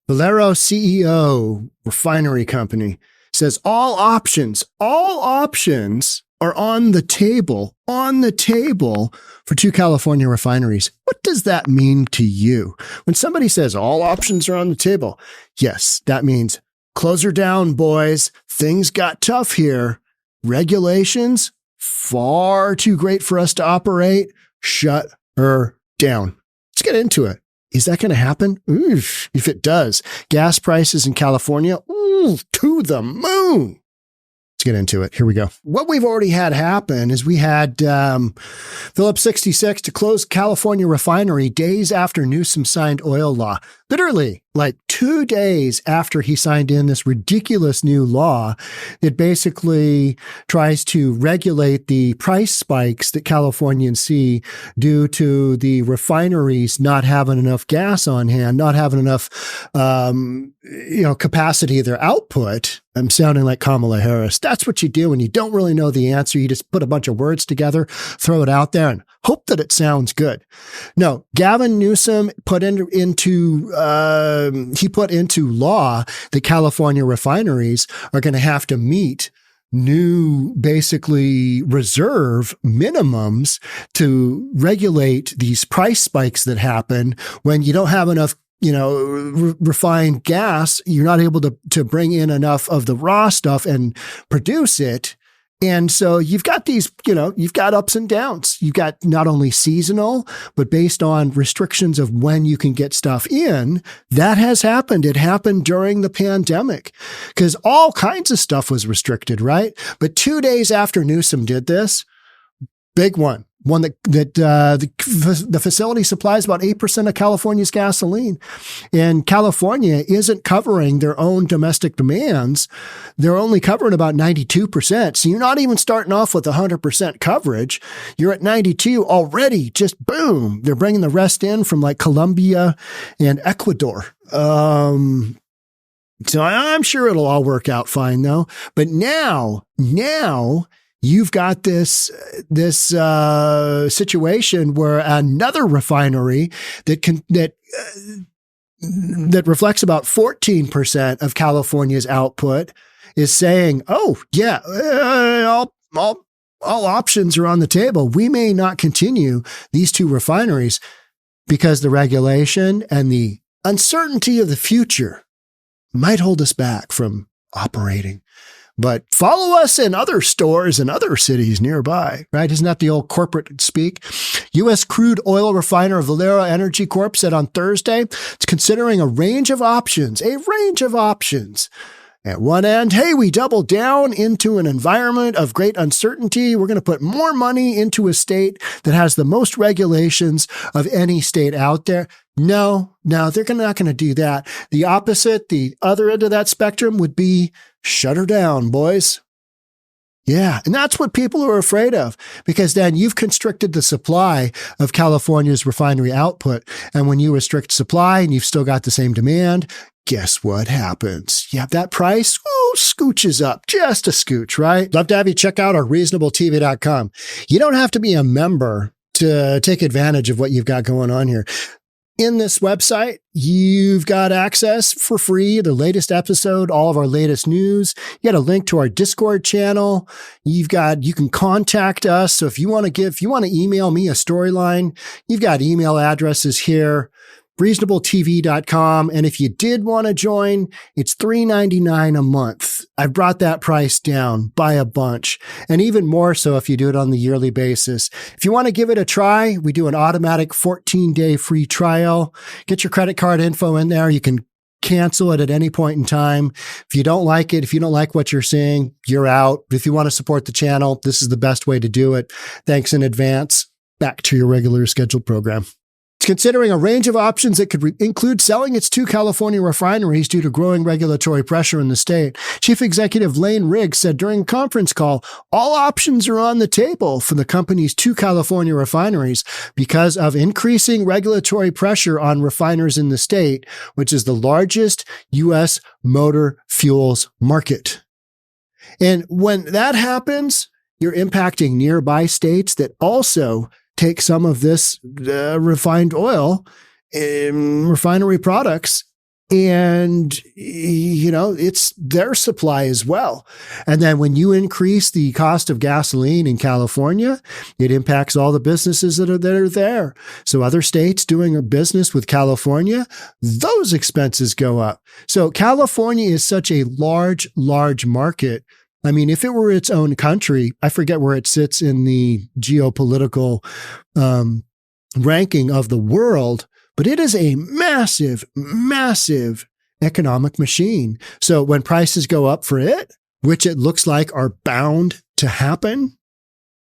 Valero CEO, refinery company, says all options are on the table for two California refineries. What does that mean to you? When somebody says all options are on the table, yes, that means close her down, boys. Things got tough here. Regulations, far too great for us to operate. Shut her down. Let's get into it. Is that going to happen? Oof, if it does, gas prices in California, to the moon. Let's get into it. Here we go. What we've already had happen is we had Phillips 66 to close California refinery days after Newsom signed oil law. Literally, like 2 days after he signed in this ridiculous new law that basically tries to regulate the price spikes that Californians see due to the refineries not having enough gas on hand, not having enough, capacity of their output. I'm sounding like Kamala Harris. That's what you do when you don't really know the answer. You just put a bunch of words together, throw it out there, and hope that it sounds good. No, Gavin Newsom put into law that California refineries are going to have to meet new, basically, reserve minimums to regulate these price spikes that happen when you don't have enough refined gas. You're not able to bring in enough of the raw stuff and produce it. And so you've got these, you've got ups and downs. You've got not only seasonal, but based on restrictions of when you can get stuff in. That has happened. It happened during the pandemic because all kinds of stuff was restricted, right? But 2 days after Newsom did this, big one that the facility supplies about 8% of California's gasoline. And California isn't covering their own domestic demands. They're only covering about 92%. So you're not even starting off with 100% coverage. You're at 92 already. Just boom. They're bringing the rest in from like Colombia and Ecuador. So I'm sure it'll all work out fine though. But now you've got this situation where another refinery that reflects about 14% of California's output is saying, "Oh yeah, all options are on the table. We may not continue these two refineries because the regulation and the uncertainty of the future might hold us back from operating." But follow us in other stores and other cities nearby, right? Isn't that the old corporate speak? U.S. crude oil refiner Valero Energy Corp said on Thursday it's considering a range of options. At one end, hey, we double down into an environment of great uncertainty. We're going to put more money into a state that has the most regulations of any state out there. No, they're not going to do that. The opposite, the other end of that spectrum would be shut her down, boys. Yeah, and that's what people are afraid of, because then you've constricted the supply of California's refinery output. And when you restrict supply and you've still got the same demand, guess what happens? You have that price, scooches up, just a scooch, right? Love to have you check out our reasonabletv.com. You don't have to be a member to take advantage of what you've got going on here. In this website, you've got access for free, the latest episode, all of our latest news. You got a link to our Discord channel. You can contact us. So if you want to email me a storyline, you've got email addresses here, reasonabletv.com. And if you did want to join, it's $3.99 a month. I've brought that price down by a bunch, and even more so if you do it on the yearly basis. If you want to give it a try, we do an automatic 14-day free trial. Get your credit card info in there. You can cancel it at any point in time. If you don't like it, if you don't like what you're seeing, you're out. If you want to support the channel, this is the best way to do it. Thanks in advance. Back to your regular scheduled program. It's considering a range of options that could include selling its two California refineries due to growing regulatory pressure in the state. Chief Executive Lane Riggs said during a conference call, all options are on the table for the company's two California refineries because of increasing regulatory pressure on refiners in the state, which is the largest U.S. motor fuels market. And when that happens, you're impacting nearby states that also take some of this refined oil and refinery products And, it's their supply as well. And then when you increase the cost of gasoline in California, it impacts all the businesses that are there. So other states doing a business with California, those expenses go up. So California is such a large, large market. I mean, if it were its own country, I forget where it sits in the geopolitical ranking of the world, but it is a massive, massive economic machine. So when prices go up for it, which it looks like are bound to happen,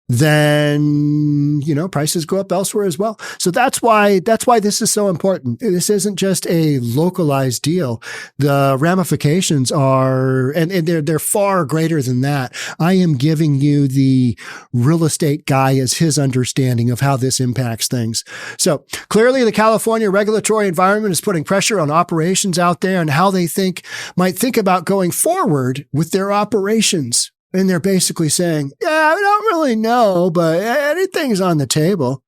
then, prices go up elsewhere as well. So that's why this is so important. This isn't just a localized deal. The ramifications are, and they're far greater than that. I am giving you the real estate guy as his understanding of how this impacts things. So clearly the California regulatory environment is putting pressure on operations out there and how they might think about going forward with their operations. And they're basically saying, yeah, I don't really know, but anything's on the table.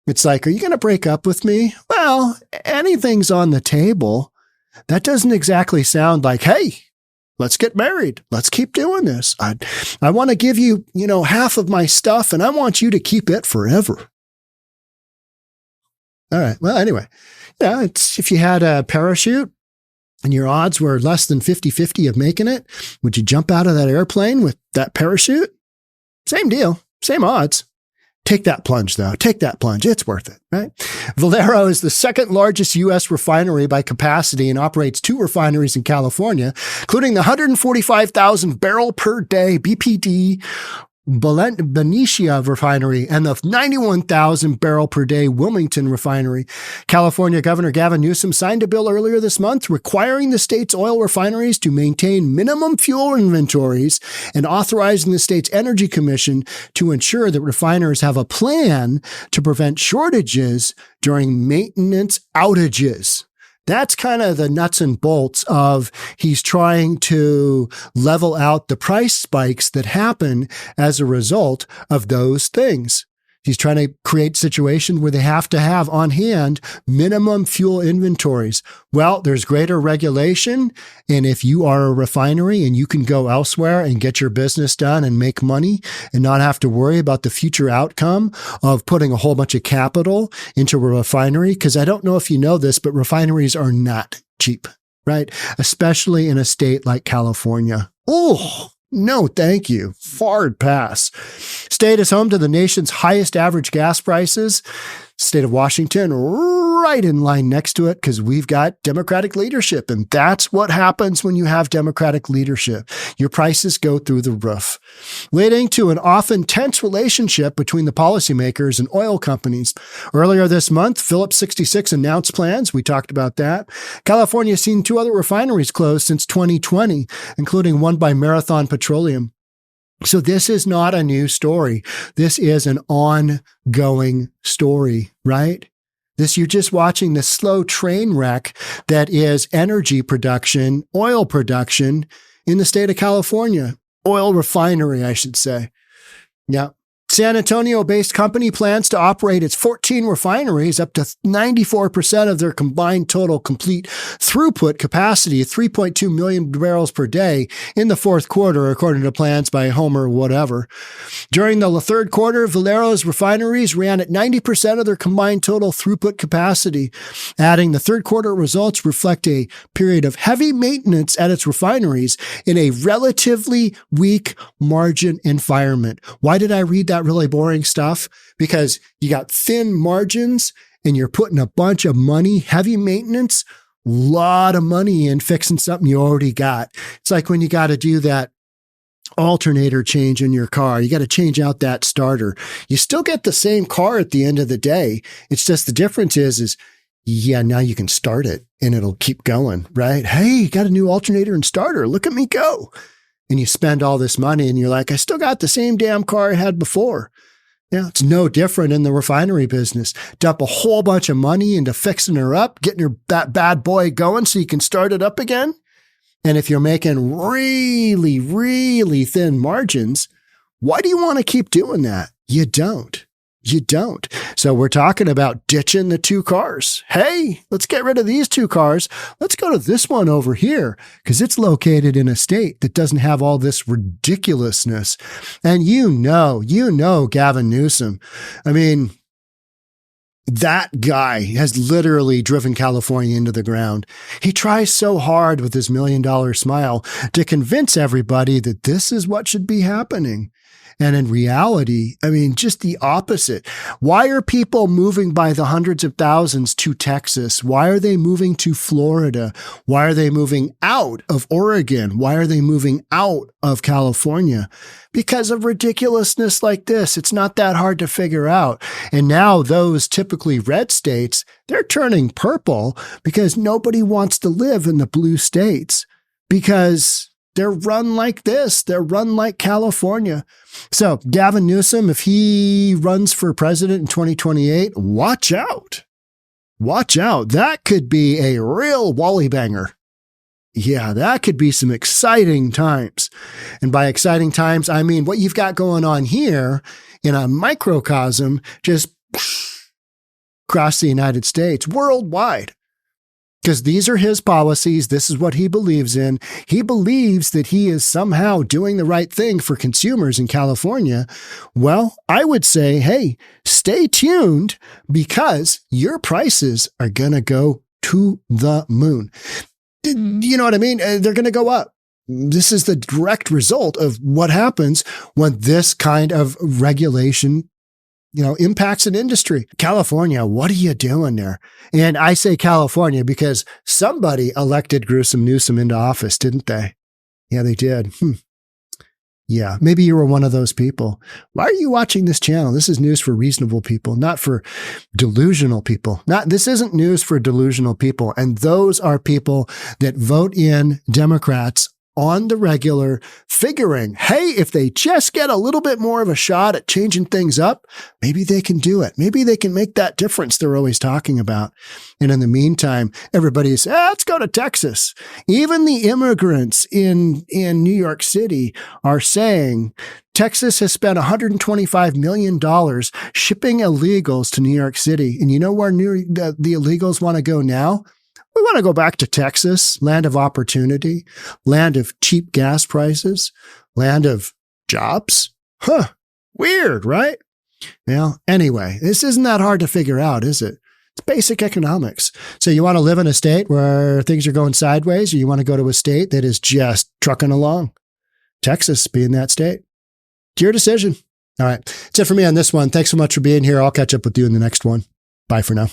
It's like, are you going to break up with me? Well, anything's on the table. That doesn't exactly sound like, hey, let's get married. Let's keep doing this. I want to give you, half of my stuff and I want you to keep it forever. All right. Well, anyway, it's if you had a parachute, and your odds were less than 50-50 of making it, would you jump out of that airplane with that parachute? Same deal, same odds. Take that plunge, though. Take that plunge. It's worth it, right? Valero is the second largest U.S. refinery by capacity and operates 2 refineries in California, including the 145,000 barrel per day BPD Benicia Refinery and the 91,000 barrel per day Wilmington Refinery. California Governor Gavin Newsom signed a bill earlier this month requiring the state's oil refineries to maintain minimum fuel inventories and authorizing the state's Energy Commission to ensure that refiners have a plan to prevent shortages during maintenance outages. That's kind of the nuts and bolts of he's trying to level out the price spikes that happen as a result of those things. He's trying to create a situation where they have to have on hand minimum fuel inventories. Well, there's greater regulation. And if you are a refinery and you can go elsewhere and get your business done and make money and not have to worry about the future outcome of putting a whole bunch of capital into a refinery, because I don't know if you know this, but refineries are not cheap, right? Especially in a state like California. Oh, no, thank you. Hard pass. State is home to the nation's highest average gas prices. State of Washington, right in line next to it, because we've got Democratic leadership. And that's what happens when you have Democratic leadership. Your prices go through the roof, leading to an often tense relationship between the policymakers and oil companies. Earlier this month, Phillips 66 announced plans. We talked about that. California has seen 2 other refineries close since 2020, including one by Marathon Petroleum. So this is not a new story. This is an ongoing story, right? You're just watching the slow train wreck that is energy production, oil production in the state of California. Oil refinery, I should say. Yeah. San Antonio-based company plans to operate its 14 refineries up to 94% of their combined total complete throughput capacity of 3.2 million barrels per day in the fourth quarter, according to plans by Homer whatever. During the third quarter, Valero's refineries ran at 90% of their combined total throughput capacity. Adding the third quarter results reflect a period of heavy maintenance at its refineries in a relatively weak margin environment. Why did I read that really boring stuff? Because you got thin margins and you're putting a bunch of money, heavy maintenance, lot of money in fixing something you already got. It's like when you got to do that alternator change in your car. You got to change out that starter. You still get the same car at the end of the day. It's just the difference is now you can start it and it'll keep going, right? Hey, you got a new alternator and starter. Look at me go. And you spend all this money and you're like, I still got the same damn car I had before. Yeah, it's no different in the refinery business. Dump a whole bunch of money into fixing her up, getting that bad boy going so you can start it up again. And if you're making really, really thin margins, why do you want to keep doing that? You don't. You don't. So we're talking about ditching the 2 cars. Hey, let's get rid of these 2 cars. Let's go to this one over here because it's located in a state that doesn't have all this ridiculousness. And you know, Gavin Newsom. I mean, that guy has literally driven California into the ground. He tries so hard with his $1 million smile to convince everybody that this is what should be happening. And in reality, I mean, just the opposite. Why are people moving by the hundreds of thousands to Texas? Why are they moving to Florida? Why are they moving out of Oregon? Why are they moving out of California? Because of ridiculousness like this. It's not that hard to figure out. And now those typically red states, they're turning purple because nobody wants to live in the blue states because they're run like this. They're run like California. So Gavin Newsom, if he runs for president in 2028, watch out. Watch out. That could be a real wally banger. Yeah, that could be some exciting times. And by exciting times, I mean what you've got going on here in a microcosm, just across the United States, worldwide. Because these are his policies. This is what he believes in. He believes that he is somehow doing the right thing for consumers in California. Well, I would say, hey, stay tuned because your prices are going to go to the moon. You know what I mean? They're going to go up. This is the direct result of what happens when this kind of regulation impacts an industry. California, what are you doing there? And I say California because somebody elected gruesome Newsom into office, didn't they? Yeah, they did. Yeah, maybe you were one of those people. Why are you watching this channel? This is news for reasonable people, not for delusional people. This isn't news for delusional people. And those are people that vote in Democrats on the regular, figuring, hey, if they just get a little bit more of a shot at changing things up, maybe they can do it. Maybe they can make that difference they're always talking about. And in the meantime, everybody's, let's go to Texas. Even the immigrants in New York City are saying Texas has spent $125 million shipping illegals to New York City. And you know where the illegals want to go now? We want to go back to Texas, land of opportunity, land of cheap gas prices, land of jobs. Weird, right? Well, anyway, this isn't that hard to figure out, is it? It's basic economics. So you want to live in a state where things are going sideways, or you want to go to a state that is just trucking along? Texas being that state. It's your decision. All right. That's it for me on this one. Thanks so much for being here. I'll catch up with you in the next one. Bye for now.